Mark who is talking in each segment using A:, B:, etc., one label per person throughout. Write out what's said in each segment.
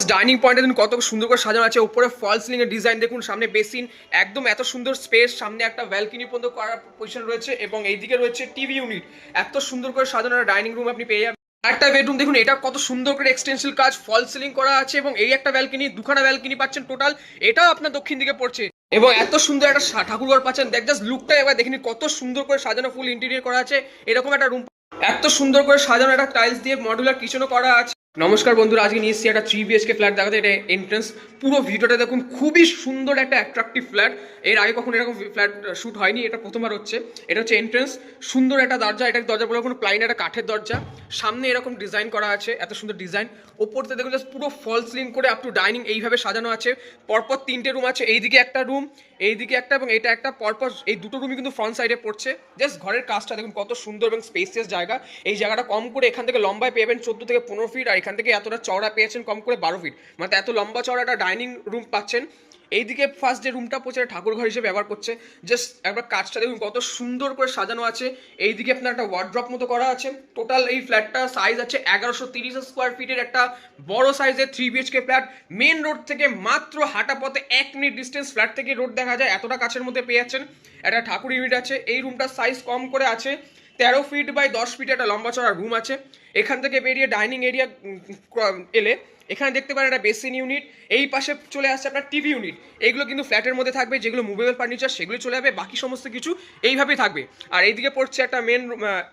A: Dining পয়েন্টে দেখুন কত সুন্দর করে সাজানো আছে, উপরে ফল সিলিং এর ডিজাইন দেখুন, সামনে বেসিন, একদম এত সুন্দর স্পেস, সামনে একটা ব্যালকনি পর্যন্ত করার পজিশন রয়েছে এবং এইদিকে রয়েছে টিভি ইউনিট। এত সুন্দর করে সাজানো একটা ডাইনিং রুম আপনি পেয়ে যাবেন। একটা বেডরুম দেখুন, এটা কত সুন্দর করে এক্সটেনশন কাজ, ফল সিলিং করা আছে এবং এই একটা ব্যালকনি, দুখানা ব্যালকনি পাচ্ছেন টোটাল, এটাও আপনার দক্ষিণ দিকে পড়ছে এবং এত সুন্দর একটা ঠাকুরঘর পাচ্ছেন। দেখ জাস্ট লুকটা এবার দেখেনি কত সুন্দর করে সাজানো, ফুল ইন্টেরিয়র করা আছে এরকম একটা রুম। এত সুন্দর করে সাজানো একটা টাইলস দিয়ে মডুলার কিচেনও করা আছে। নমস্কার বন্ধুরা, আজকে নিয়ে এসেছি একটা 3 BHK ফ্ল্যাট দেখাতে। এটা এন্ট্রান্স, পুরো ভিডিওটা দেখুন, খুবই সুন্দর একটা অ্যাট্রাকটিভ ফ্ল্যাট। এর আগে কখনো এরকম ফ্ল্যাট শ্যুট হয়নি, এটা প্রথমবার হচ্ছে। এটা হচ্ছে এন্ট্রান্স, সুন্দর একটা দরজা, এটা দরজা বলে কোনো প্লাইন, একটা কাঠের দরজা, সামনে এরকম ডিজাইন করা আছে, এত সুন্দর ডিজাইন। ওপরতে দেখুন জাস্ট পুরো ফল সিলিং করে আপ টু ডাইনিং এইভাবে সাজানো আছে। পরপর 3টে রুম আছে, এইদিকে একটা রুম, এইদিকে একটা এবং এটা একটা, পরপর এই দুটো রুমই কিন্তু ফ্রন্ট সাইডে পড়ছে। জাস্ট ঘরের কাজটা দেখুন কত সুন্দর এবং স্পেসিয়াস জায়গা। এই জায়গাটা কম করে এখান থেকে লম্বায় পেয়েবেন 14 থেকে 15 ফিট, আর এখান থেকে এতটা চওড়া পেয়েছেন কম করে 12 ফিট, মানে এত লম্বা চওড়া একটা ডাইনিং রুম পাচ্ছেন। এইদিকে ফার্স্ট যে রুমটা পড়ছে ঠাকুর ঘর হিসেবে ব্যবহার করছে। জাস্ট একবার কাজটা দেখুন কত সুন্দর করে সাজানো আছে। এইদিকে আপনার একটা ওয়ার্ড্রপ মতো করা আছে। টোটাল এই ফ্ল্যাটটা সাইজ আছে 1130 স্কোয়ার ফিটের একটা বড় সাইজের 3 BHK ফ্ল্যাট। মেন রোড থেকে মাত্র হাঁটা পথে 1 মিনিট ডিস্টেন্স, ফ্ল্যাট থেকে রোড দেখা যায়, এতটা কাছের মধ্যে পেয়ে যাচ্ছেন। একটা ঠাকুর ইউনিট আছে। এই রুমটার সাইজ কম করে আছে 13 ফিট বাই 10 ফিট, একটা লম্বা চড়া রুম আছে। এখান থেকে বেরিয়ে ডাইনিং এরিয়া এলে এখানে দেখতে পারেন একটা বেসিন ইউনিট, এই পাশে চলে আসছে আপনার টিভি ইউনিট। এগুলো কিন্তু ফ্ল্যাটের মধ্যে থাকবে, যেগুলো মুভেবল ফার্নিচার সেগুলো চলে যাবে, বাকি সমস্ত কিছু এইভাবেই থাকবে। আর এইদিকে পড়ছে একটা মেন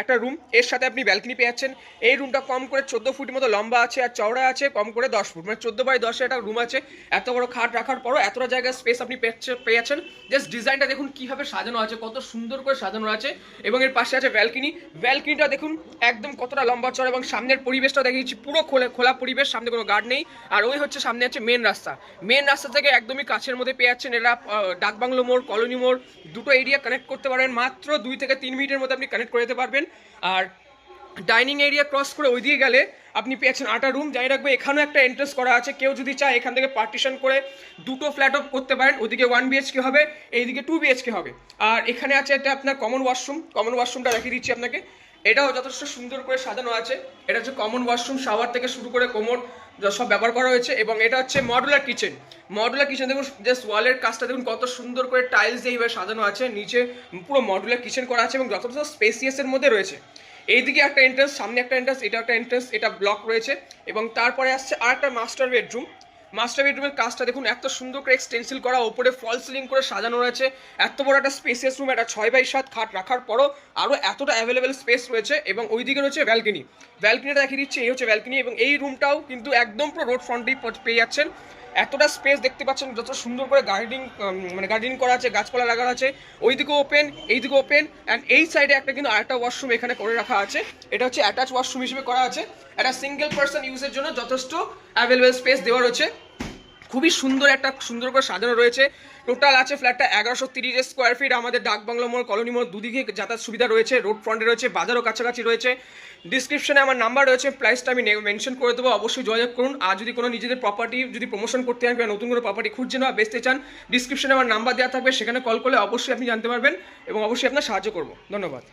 A: একটা রুম, এর সাথে আপনি ব্যালকনি পেয়ে যাচ্ছেন। এই রুমটা কম করে 14 ফুট মতো লম্বা আছে আর চওড়া আছে কম করে 10 ফুট, মানে 14 বাই 10 একটা রুম আছে। এত বড় খাট রাখার পরও এতটা জায়গায় স্পেস আপনি পেয়ে যাচ্ছেন। জাস্ট ডিজাইনটা দেখুন কিভাবে সাজানো আছে, কত সুন্দর করে সাজানো আছে। এবং এর পাশে আছে ব্যালকনি, ব্যালকনিটা দেখুন একদম কতটা লম্বা চড়া এবং সামনের পরিবেশটা দেখিয়েছি, পুরো খোলা পরিবেশ, সামনে কোনো গার্ড নেই। আর ওই হচ্ছে সামনে আছে মেন রাস্তা, মেন রাস্তা থেকে একদমই কাছের মধ্যে পেয়ে যাচ্ছেন। এরা ডাকবাংলো মোড়, কলোনি মোড়, দুটো এরিয়া কানেক্ট করতে পারেন, মাত্র 2 থেকে 3 মিনিটের মধ্যে আপনি কানেক্ট করে দিতে পারবেন। আর ডাইনিং এরিয়া ক্রস করে ওইদিকে গেলে আপনি পেয়েছেন 8টা রুম। জানিয়ে রাখবো এখানেও একটা এন্ট্রেন্স করা আছে, কেউ যদি চায় এখান থেকে পার্টিশন করে দুটো ফ্ল্যাটও করতে পারেন। ওইদিকে 1 BHK হবে, এইদিকে 2 BHK হবে। আর এখানে আছে একটা আপনার কমন ওয়াশরুমটা দেখিয়ে দিচ্ছি আপনাকে। এটাও যথেষ্ট সুন্দর করে সাজানো আছে। এটা হচ্ছে কমন ওয়াশরুম, শাওয়ার থেকে শুরু করে কোমর সব ব্যবহার করা হয়েছে। এবং এটা হচ্ছে মডুলার কিচেন দেখুন, জাস্ট ওয়ালের কাজটা দেখুন কত সুন্দর করে টাইলস দিয়ে এইভাবে সাজানো আছে। নিচে পুরো মডুলার কিচেন করা আছে এবং যথেষ্ট স্পেসিয়াসের মধ্যে রয়েছে। এইদিকে একটা এন্ট্রেন্স, সামনে একটা এন্ট্রেন্স, এটা একটা এন্ট্রেন্স, এটা ব্লক রয়েছে। এবং তারপরে আসছে আর একটা মাস্টার বেডরুমের কাজটা দেখুন, এত সুন্দর করে এক্সটেন্সিল করা, ওপরে ফল সিলিং করে সাজানো রয়েছে। এত বড় একটা স্পেসিয়াস রুম, একটা 6x7 খাট রাখার পরও আরও এতটা অ্যাভেলেবেল স্পেস রয়েছে। এবং ওইদিকে রয়েছে ব্যালকনিটা দেখিয়ে দিচ্ছি, এই হচ্ছে ব্যালকনি। এবং এই রুমটাও কিন্তু একদম পুরো রোড ফ্রন্টেই পেয়ে যাচ্ছেন। এতটা স্পেস দেখতে পাচ্ছেন, যত সুন্দর করে গার্ডেনিং করা আছে, গাছপালা লাগানো আছে। ওইদিকে ওপেন, এইদিকে ওপেন, অ্যান্ড এই সাইডে একটা কিন্তু আরেকটা ওয়াশরুম এখানে করে রাখা আছে। এটা হচ্ছে অ্যাটাচ ওয়াশরুম হিসেবে করা আছে। একটা সিঙ্গেল পার্সন ইউজের জন্য যথেষ্ট অ্যাভেলেবেল স্পেস দেওয়া রয়েছে। খুবই সুন্দর করে সাজানো রয়েছে। টোটাল আছে ফ্ল্যাটটা 1130 স্কোয়ার ফিট। আমাদের ডাকবাংলো মোড়, কলোনি মোড় দুদিকে যাতায়াত সুবিধা রয়েছে, রোড ফ্রন্টে রয়েছে, বাজারও কাছাকাছি রয়েছে। ডিসক্রিপশনে আমার নাম্বার রয়েছে, প্রাইসটা আমি মেনশন করে দেবো, অবশ্যই যোগাযোগ করুন। আর যদি কোনো নিজেদের প্রপার্টি যদি প্রমোশন করতে চান কিংবা নতুন কোনো প্রপার্টি খুঁজছেন বা বেচতে চান, ডিসক্রিপশনে আমার নাম্বার দেওয়া থাকবে, সেখানে কল করলে অবশ্যই আপনি জানতে পারবেন এবং অবশ্যই আপনার সাহায্য করবো। ধন্যবাদ।